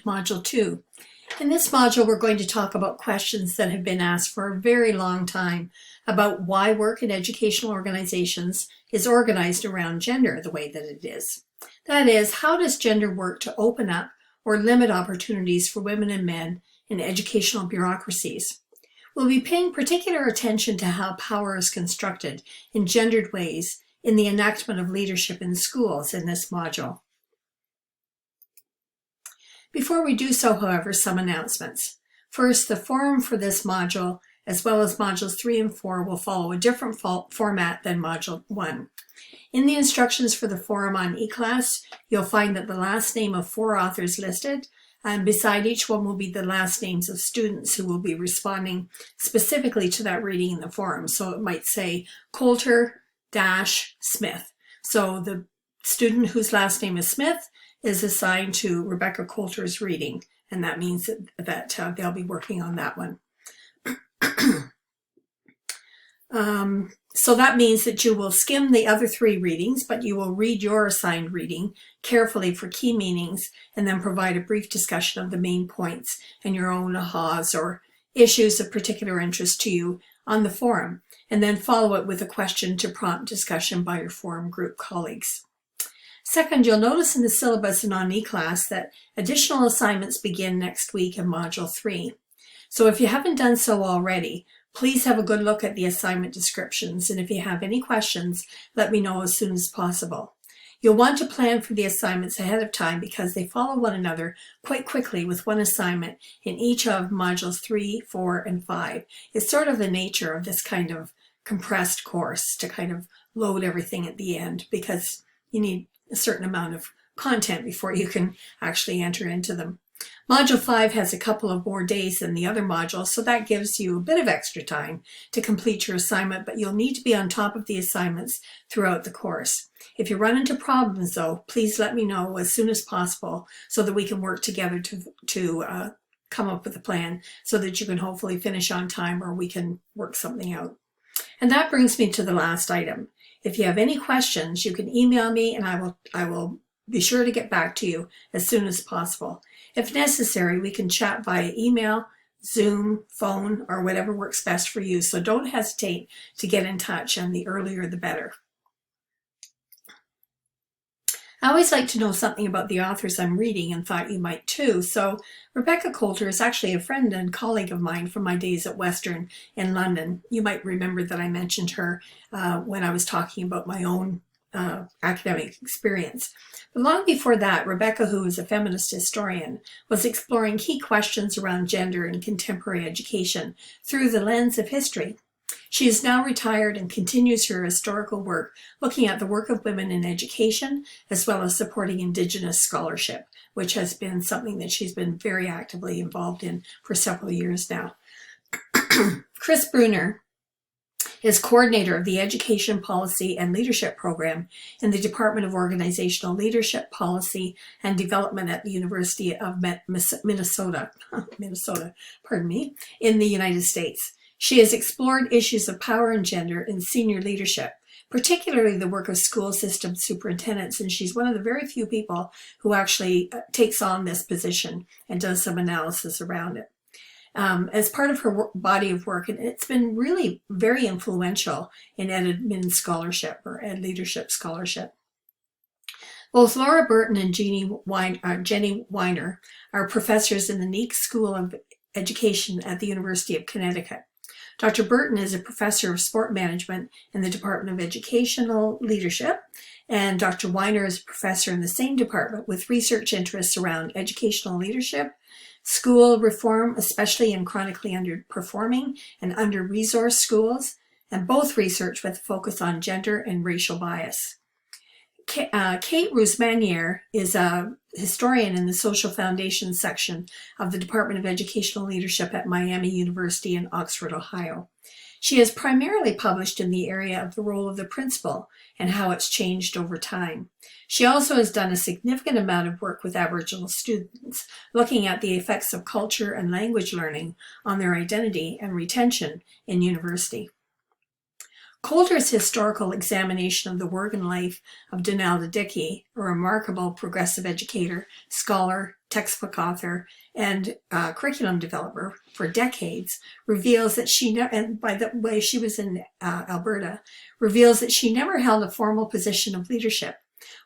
Module 2. In this module, we're going to talk about questions that have been asked for a very long time about why work in educational organizations is organized around gender the way that it is. That is, how does gender work to open up or limit opportunities for women and men in educational bureaucracies? We'll be paying particular attention to how power is constructed in gendered ways in the enactment of leadership in schools in this module. Before we do so, however, some announcements. First, the forum for this module, as well as modules 3 and 4, will follow a different format than module 1. In the instructions for the forum on eClass, you'll find that the last name of 4 authors listed, and beside each one will be the last names of students who will be responding specifically to that reading in the forum. So it might say Coulter-Smith. So the student whose last name is Smith is assigned to Rebecca Coulter's reading, and that means that they'll be working on that one. So that means that you will skim the other 3 readings, but you will read your assigned reading carefully for key meanings and then provide a brief discussion of the main points and your own ahas or issues of particular interest to you on the forum, and then follow it with a question to prompt discussion by your forum group colleagues. Second, you'll notice in the syllabus and on eClass that additional assignments begin next week in Module 3. So if you haven't done so already, please have a good look at the assignment descriptions, and if you have any questions, let me know as soon as possible. You'll want to plan for the assignments ahead of time because they follow one another quite quickly with one assignment in each of Modules 3, 4, and 5. It's sort of the nature of this kind of compressed course to kind of load everything at the end because you need a certain amount of content before you can actually enter into them. Module 5 has a couple of more days than the other modules, so that gives you a bit of extra time to complete your assignment, but you'll need to be on top of the assignments throughout the course. If you run into problems, though, please let me know as soon as possible so that we can work together to come up with a plan so that you can hopefully finish on time or we can work something out. And that brings me to the last item. If you have any questions, you can email me and I will be sure to get back to you as soon as possible. If necessary, we can chat via email, Zoom, phone, or whatever works best for you. So don't hesitate to get in touch, and the earlier the better. I always like to know something about the authors I'm reading and thought you might too. So Rebecca Coulter is actually a friend and colleague of mine from my days at Western in London. You might remember that I mentioned her when I was talking about my own academic experience. But long before that, Rebecca, who is a feminist historian, was exploring key questions around gender in contemporary education through the lens of history. She is now retired and continues her historical work looking at the work of women in education as well as supporting Indigenous scholarship, which has been something that she's been very actively involved in for several years now. Chris Bruner is coordinator of the Education Policy and Leadership Program in the Department of Organizational Leadership, Policy, and Development at the University of Minnesota, in the United States. She has explored issues of power and gender in senior leadership, particularly the work of school system superintendents, and she's one of the very few people who actually takes on this position and does some analysis around it. As part of her body of work, and it's been really very influential in Ed scholarship or Ed leadership scholarship. Both Laura Burton and Jenny Weiner are professors in the Neek School of Education at the University of Connecticut. Dr. Burton is a professor of sport management in the Department of Educational Leadership, and Dr. Weiner is a professor in the same department with research interests around educational leadership, school reform, especially in chronically underperforming and under-resourced schools, and both research with a focus on gender and racial bias. Kate Rousmaniere is a historian in the Social Foundation section of the Department of Educational Leadership at Miami University in Oxford, Ohio. She has primarily published in the area of the role of the principal and how it's changed over time. She also has done a significant amount of work with Aboriginal students, looking at the effects of culture and language learning on their identity and retention in university. Coulter's historical examination of the work and life of Donalda Dickey, a remarkable progressive educator, scholar, textbook author, and curriculum developer for decades, reveals that and by the way she was in Alberta, reveals that she never held a formal position of leadership.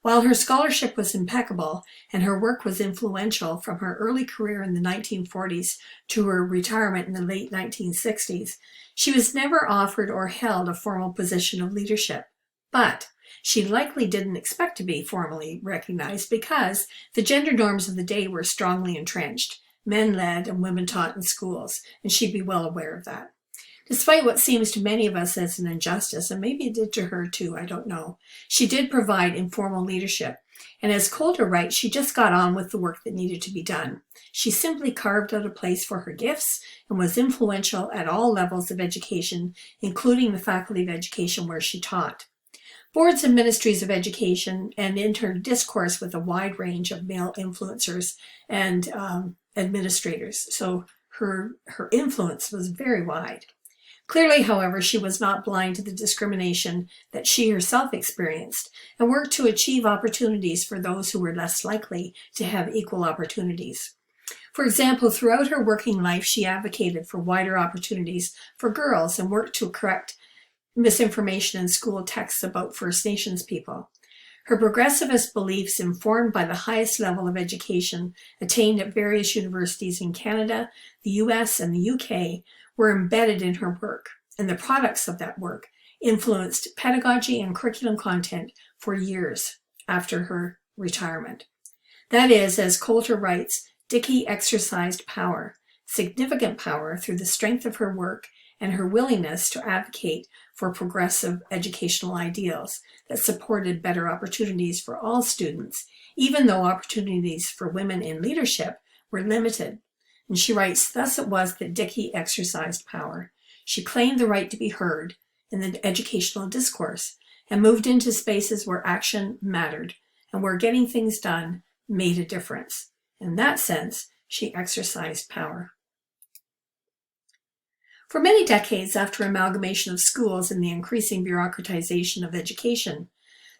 While her scholarship was impeccable and her work was influential from her early career in the 1940s to her retirement in the late 1960s, she was never offered or held a formal position of leadership. But she likely didn't expect to be formally recognized because the gender norms of the day were strongly entrenched, men led and women taught in schools, and she'd be well aware of that. Despite what seems to many of us as an injustice, and maybe it did to her too, I don't know, she did provide informal leadership. And as Coulter writes, she just got on with the work that needed to be done. She simply carved out a place for her gifts and was influential at all levels of education, including the Faculty of Education where she taught. Boards and ministries of education and in her discourse with a wide range of male influencers and administrators. So her influence was very wide. Clearly, however, she was not blind to the discrimination that she herself experienced and worked to achieve opportunities for those who were less likely to have equal opportunities. For example, throughout her working life, she advocated for wider opportunities for girls and worked to correct misinformation in school texts about First Nations people. Her progressivist beliefs, informed by the highest level of education attained at various universities in Canada, the US, and the UK, were embedded in her work, and the products of that work influenced pedagogy and curriculum content for years after her retirement. That is, as Coulter writes, Dickey exercised power, significant power, through the strength of her work and her willingness to advocate for progressive educational ideals that supported better opportunities for all students, even though opportunities for women in leadership were limited. And she writes, thus it was that Dickey exercised power. She claimed the right to be heard in the educational discourse and moved into spaces where action mattered and where getting things done made a difference. In that sense, she exercised power. For many decades after amalgamation of schools and the increasing bureaucratization of education,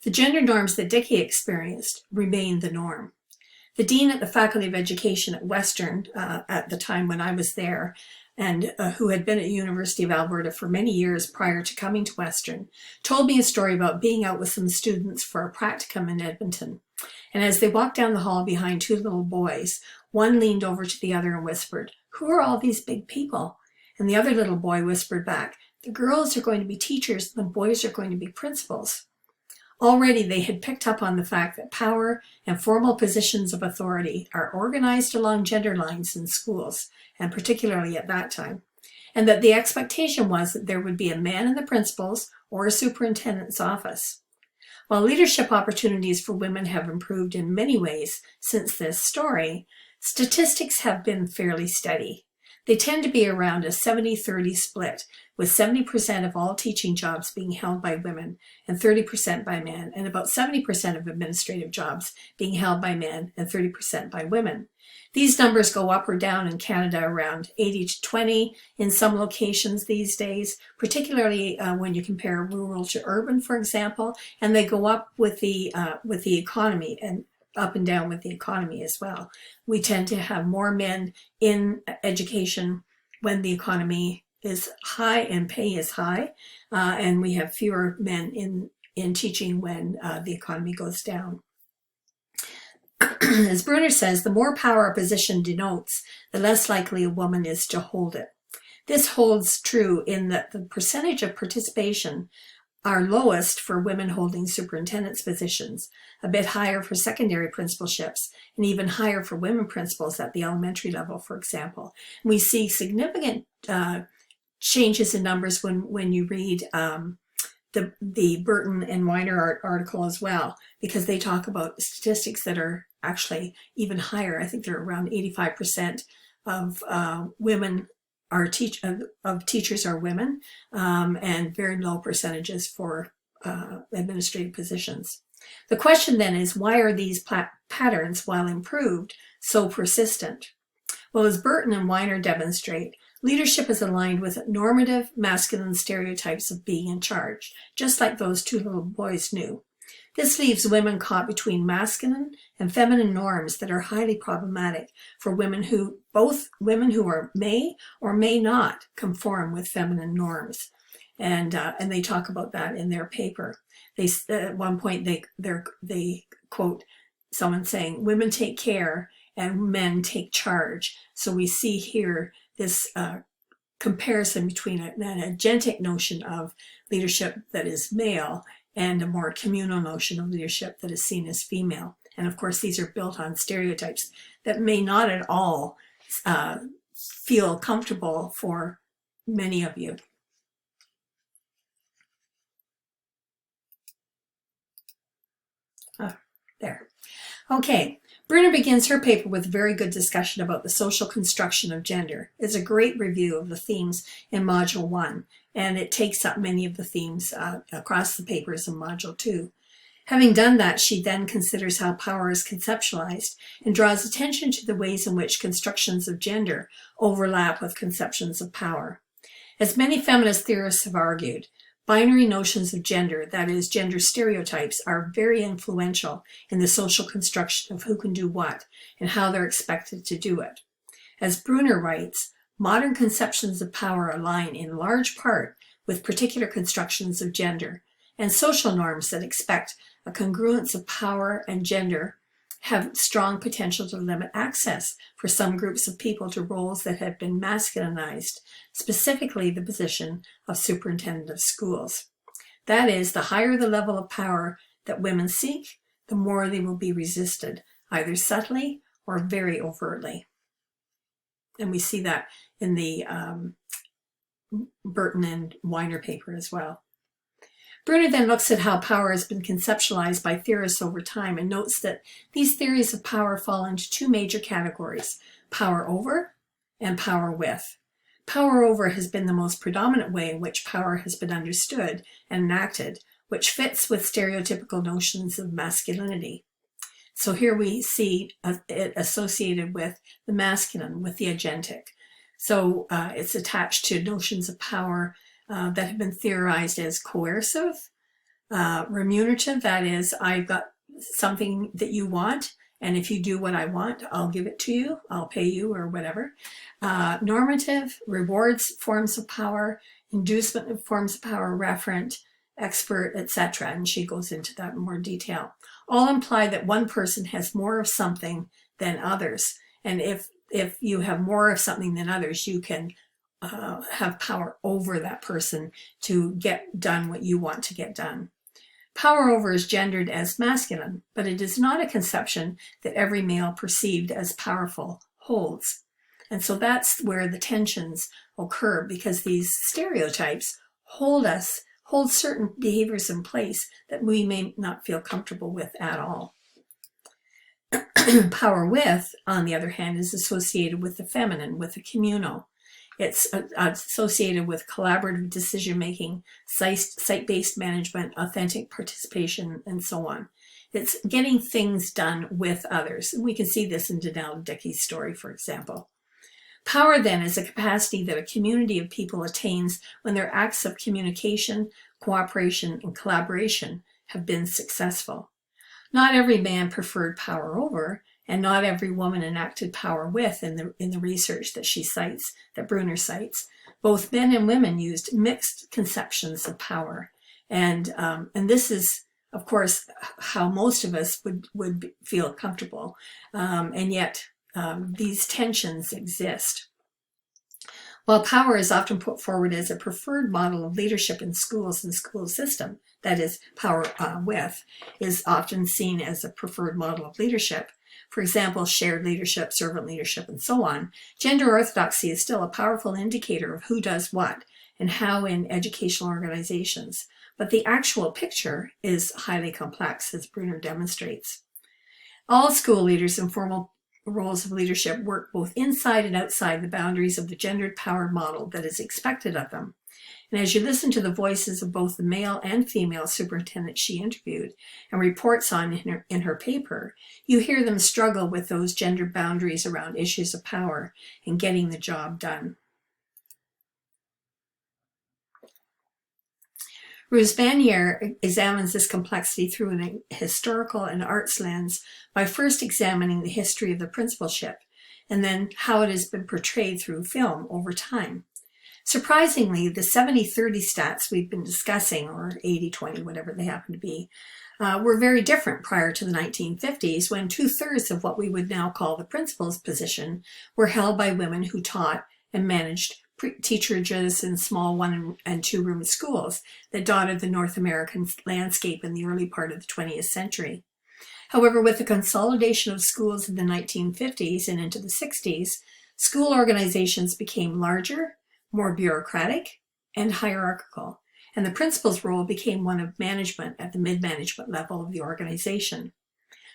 the gender norms that Dickey experienced remained the norm. The dean at the Faculty of Education at Western, at the time when I was there, and who had been at the University of Alberta for many years prior to coming to Western, told me a story about being out with some students for a practicum in Edmonton. And as they walked down the hall behind two little boys, one leaned over to the other and whispered, "Who are all these big people?" And the other little boy whispered back, "The girls are going to be teachers and the boys are going to be principals." Already they had picked up on the fact that power and formal positions of authority are organized along gender lines in schools, and particularly at that time, and that the expectation was that there would be a man in the principal's or a superintendent's office. While leadership opportunities for women have improved in many ways since this story, statistics have been fairly steady. They tend to be around a 70-30 split, with 70% of all teaching jobs being held by women and 30% by men, and about 70% of administrative jobs being held by men and 30% by women. These numbers go up or down in Canada around 80-20 in some locations these days, particularly when you compare rural to urban, for example, and they go up with the economy and up and down with the economy as well. We tend to have more men in education when the economy is high and pay is high, and we have fewer men in teaching when the economy goes down. As Brunner says, the more power a position denotes, the less likely a woman is to hold it. This holds true in that the percentage of participation are lowest for women holding superintendent's positions, a bit higher for secondary principalships, and even higher for women principals at the elementary level, for example. And we see significant changes in numbers when you read the Burton and Weiner article as well, because they talk about statistics that are actually even higher. I think they're around 85% of women of teachers are women, and very low percentages for administrative positions. The question then is, why are these patterns, while improved, so persistent? Well, as Burton and Weiner demonstrate, Leadership is aligned with normative masculine stereotypes of being in charge, just like those two little boys knew. This leaves women caught between masculine and feminine norms that are highly problematic for women who may or may not conform with feminine norms. And they talk about that in their paper. They at one point they quote someone saying, "Women take care and men take charge." So we see here this comparison between an agentic notion of leadership that is male and a more communal notion of leadership that is seen as female. And of course, these are built on stereotypes that may not at all feel comfortable for many of you. There. Okay, Bruner begins her paper with a very good discussion about the social construction of gender. It's a great review of the themes in Module 1, and it takes up many of the themes across the papers in Module 2. Having done that, she then considers how power is conceptualized and draws attention to the ways in which constructions of gender overlap with conceptions of power. As many feminist theorists have argued, binary notions of gender, that is, gender stereotypes, are very influential in the social construction of who can do what and how they're expected to do it. As Bruner writes, modern conceptions of power align in large part with particular constructions of gender, and social norms that expect a congruence of power and gender have strong potential to limit access for some groups of people to roles that have been masculinized, specifically the position of superintendent of schools. That is, the higher the level of power that women seek, the more they will be resisted, either subtly or very overtly. And we see that in the Burton and Weiner paper as well. Bruner then looks at how power has been conceptualized by theorists over time and notes that these theories of power fall into two major categories: power over and power with. Power over has been the most predominant way in which power has been understood and enacted, which fits with stereotypical notions of masculinity. So here we see it associated with the masculine, with the agentic. So it's attached to notions of power that have been theorized as coercive, remunerative, that is, I've got something that you want, and if you do what I want, I'll give it to you, I'll pay you, or whatever. Normative, rewards forms of power, inducement forms of power, referent, expert, etc. And she goes into that in more detail. All imply that one person has more of something than others. And if you have more of something than others, you can have power over that person to get done what you want to get done. Power over is gendered as masculine, but it is not a conception that every male perceived as powerful holds. And so that's where the tensions occur, because these stereotypes hold certain behaviors in place that we may not feel comfortable with at all. Power with, on the other hand, is associated with the feminine, with the communal. It's associated with collaborative decision-making, site-based management, authentic participation, and so on. It's getting things done with others. And we can see this in Denali Dickey's story, for example. Power, then, is a capacity that a community of people attains when their acts of communication, cooperation, and collaboration have been successful. Not every man preferred power over, and not every woman enacted power with in the research that she cites, that Bruner cites. Both men and women used mixed conceptions of power. And this is, of course, how most of us would feel comfortable. And yet these tensions exist. While power is often put forward as a preferred model of leadership in schools and school system, that is, power with, is often seen as a preferred model of leadership. For example, shared leadership, servant leadership, and so on. Gender orthodoxy is still a powerful indicator of who does what and how in educational organizations. But the actual picture is highly complex, as Bruner demonstrates. All school leaders in formal roles of leadership work both inside and outside the boundaries of the gendered power model that is expected of them. And as you listen to the voices of both the male and female superintendents she interviewed and reports on in her paper, you hear them struggle with those gender boundaries around issues of power and getting the job done. Roosevanier examines this complexity through an historical and arts lens by first examining the history of the principalship and then how it has been portrayed through film over time. Surprisingly, the 70-30 stats we've been discussing, or 80-20, whatever they happen to be, were very different prior to the 1950s, when 2/3 of what we would now call the principal's position were held by women who taught and managed teacherages in small 1- and 2-room schools that dotted the North American landscape in the early part of the 20th century. However, with the consolidation of schools in the 1950s and into the 60s, school organizations became larger, more bureaucratic, and hierarchical, and the principal's role became one of management at the mid-management level of the organization.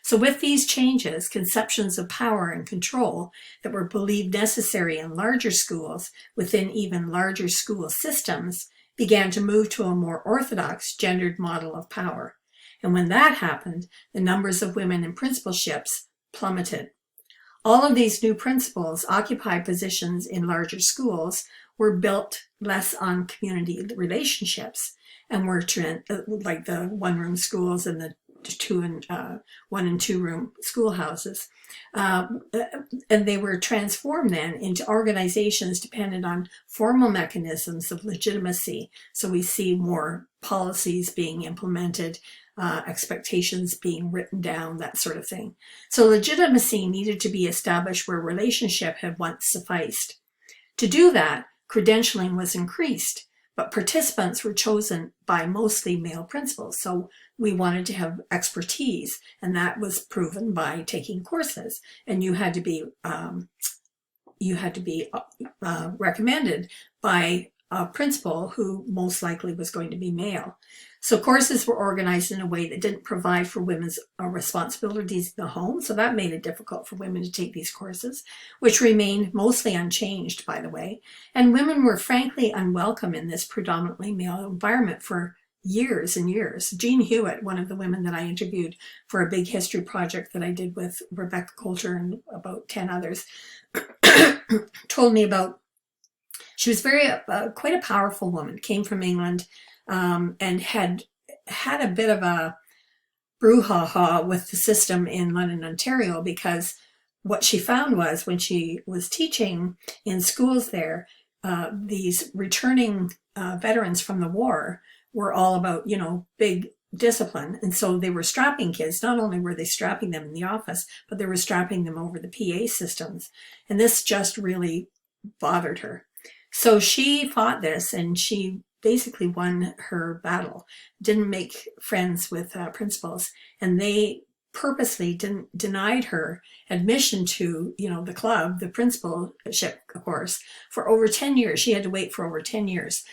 So with these changes, conceptions of power and control that were believed necessary in larger schools within even larger school systems began to move to a more orthodox gendered model of power. And when that happened, the numbers of women in principalships plummeted. All of these new principals occupied positions in larger schools were built less on community relationships and were like the 1-room schools and the 1- and 2-room schoolhouses. And they were transformed then into organizations dependent on formal mechanisms of legitimacy. So we see more policies being implemented, expectations being written down, that sort of thing. So legitimacy needed to be established where relationship had once sufficed. To do that, credentialing was increased, but participants were chosen by mostly male principals. So we wanted to have expertise, and that was proven by taking courses. And you had to be recommended by a principal who most likely was going to be male. So courses were organized in a way that didn't provide for women's responsibilities in the home. So that made it difficult for women to take these courses, which remained mostly unchanged, by the way. And women were frankly unwelcome in this predominantly male environment for years and years. Jean Hewitt, one of the women that I interviewed for a big history project that I did with Rebecca Coulter and about 10 others, told me about, she was quite a powerful woman, came from England, and had a bit of a brouhaha with the system in London, Ontario, because what she found was when she was teaching in schools there, these returning veterans from the war were all about, big discipline. And so they were strapping kids. Not only were they strapping them in the office, but they were strapping them over the PA systems. And this just really bothered her. So she fought this, and she basically won her battle, didn't make friends with principals, and they purposely denied her admission to, the club, the principalship course, for over 10 years. She had to wait for over 10 years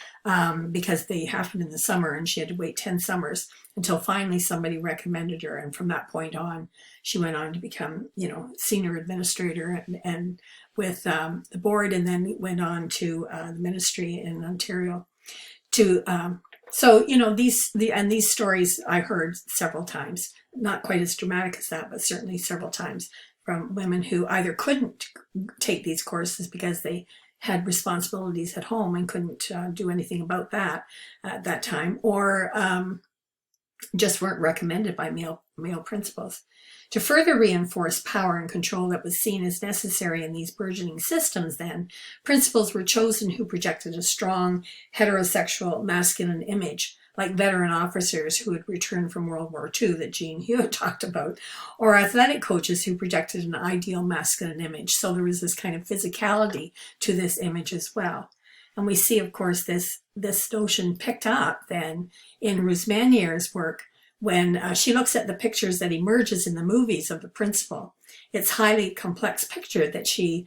because they happened in the summer, and she had to wait 10 summers until finally somebody recommended her. And from that point on, she went on to become, senior administrator and with the board, and then went on to the ministry in Ontario. These stories I heard several times, not quite as dramatic as that, but certainly several times, from women who either couldn't take these courses because they had responsibilities at home and couldn't do anything about that at that time, or just weren't recommended by male principals. To further reinforce power and control that was seen as necessary in these burgeoning systems then, principals were chosen who projected a strong heterosexual masculine image, like veteran officers who had returned from World War II that Jean Hewitt talked about, or athletic coaches who projected an ideal masculine image. So there was this kind of physicality to this image as well. And we see, of course, this notion picked up then in Roosmanier's work when she looks at the pictures that emerges in the movies of the principal. It's highly complex picture that she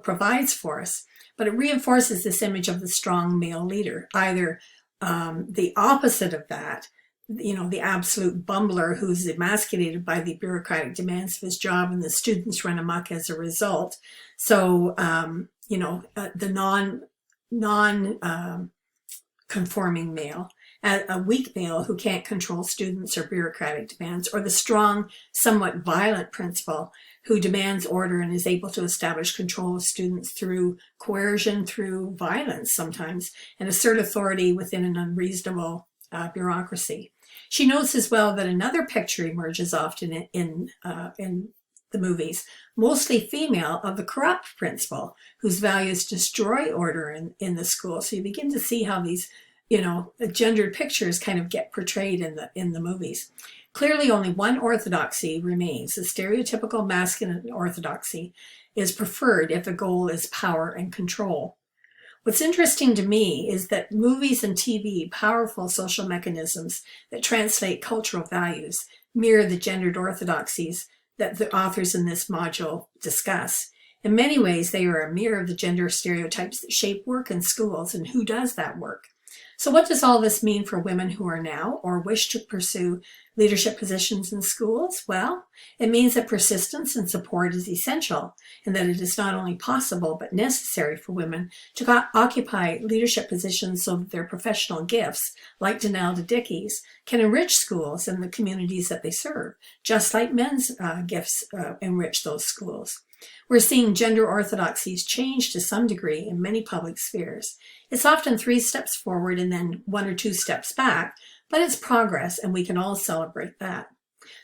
provides for us, but it reinforces this image of the strong male leader, either the opposite of that, the absolute bumbler who's emasculated by the bureaucratic demands of his job, and the students run amok as a result. So, the non-conforming male, a weak male who can't control students or bureaucratic demands, or the strong, somewhat violent principal who demands order and is able to establish control of students through coercion, through violence sometimes, and assert authority within an unreasonable bureaucracy. She notes as well that another picture emerges often in the movies, mostly female, of the corrupt principal whose values destroy order in the school. So you begin to see how these, gendered pictures kind of get portrayed in the movies. Clearly, only one orthodoxy remains. The stereotypical masculine orthodoxy is preferred if the goal is power and control. What's interesting to me is that movies and TV, powerful social mechanisms that translate cultural values, mirror the gendered orthodoxies that the authors in this module discuss. In many ways, they are a mirror of the gender stereotypes that shape work in schools and who does that work. So what does all this mean for women who are now or wish to pursue leadership positions in schools? Well, it means that persistence and support is essential, and that it is not only possible but necessary for women to occupy leadership positions so that their professional gifts, like Denalda Dickey's, can enrich schools and the communities that they serve, just like men's gifts enrich those schools. We're seeing gender orthodoxies change to some degree in many public spheres. It's often 3 steps forward and then 1 or 2 steps back, but it's progress, and we can all celebrate that.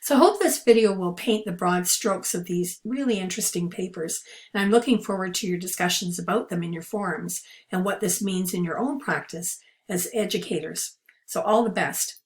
So I hope this video will paint the broad strokes of these really interesting papers, and I'm looking forward to your discussions about them in your forums and what this means in your own practice as educators. So all the best.